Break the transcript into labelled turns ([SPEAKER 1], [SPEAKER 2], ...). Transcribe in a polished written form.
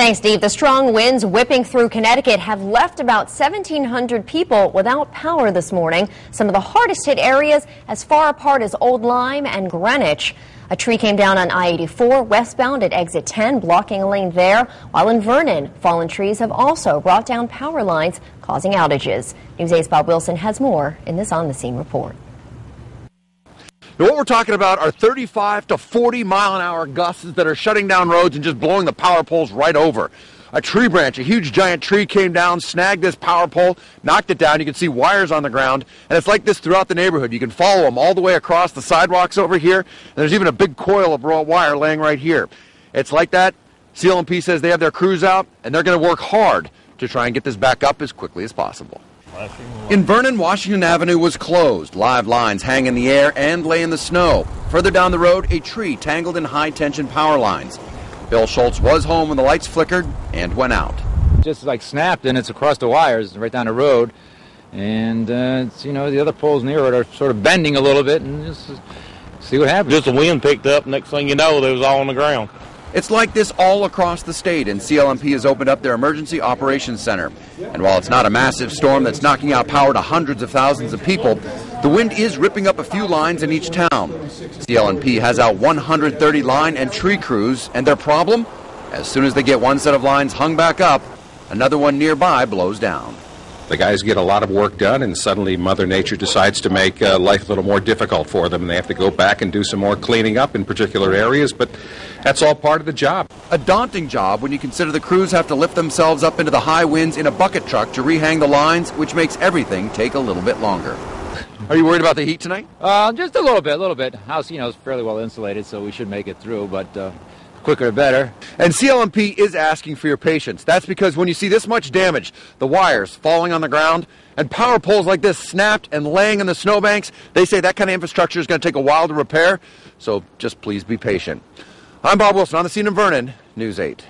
[SPEAKER 1] Thanks, Steve. The strong winds whipping through Connecticut have left about 1,700 people without power this morning. Some of the hardest hit areas as far apart as Old Lyme and Greenwich. A tree came down on I-84 westbound at exit 10, blocking a lane there, while in Vernon, fallen trees have also brought down power lines, causing outages. News 8's Bob Wilson has more in this On the Scene report.
[SPEAKER 2] Now, what we're talking about are 35 to 40 mile-an-hour gusts that are shutting down roads and just blowing the power poles right over. A tree branch, a huge giant tree came down, snagged this power pole, knocked it down. You can see wires on the ground, and it's like this throughout the neighborhood. You can follow them all the way across the sidewalks over here, and there's even a big coil of raw wire laying right here. It's like that. CLMP says they have their crews out, and they're going to work hard to try and get this back up as quickly as possible. In Vernon, Washington Avenue was closed. Live lines hang in the air and lay in the snow. Further down the road, a tree tangled in high-tension power lines. Bill Schultz was home when the lights flickered and went out.
[SPEAKER 3] Just like snapped, and it's across the wires right down the road. And, the other poles near it are sort of bending a little bit, and just see what happens.
[SPEAKER 4] Just the wind picked up. Next thing you know, they was all on the ground.
[SPEAKER 2] It's like this all across the state, and CLMP has opened up their Emergency Operations Center. And while it's not a massive storm that's knocking out power to hundreds of thousands of people, the wind is ripping up a few lines in each town. CLMP has out 130 line and tree crews, and their problem? As soon as they get one set of lines hung back up, another one nearby blows down.
[SPEAKER 5] The guys get a lot of work done, and suddenly Mother Nature decides to make life a little more difficult for them, and they have to go back and do some more cleaning up in particular areas, but that's all part of the job.
[SPEAKER 2] A daunting job when you consider the crews have to lift themselves up into the high winds in a bucket truck to rehang the lines, which makes everything take a little bit longer. Are you worried about the heat tonight?
[SPEAKER 3] Just a little bit. House, is fairly well insulated, so we should make it through, but quicker the better.
[SPEAKER 2] And CLMP is asking for your patience. That's because when you see this much damage, the wires falling on the ground, and power poles like this snapped and laying in the snowbanks, they say that kind of infrastructure is going to take a while to repair, so just please be patient. I'm Bob Wilson on the scene in Vernon, News 8.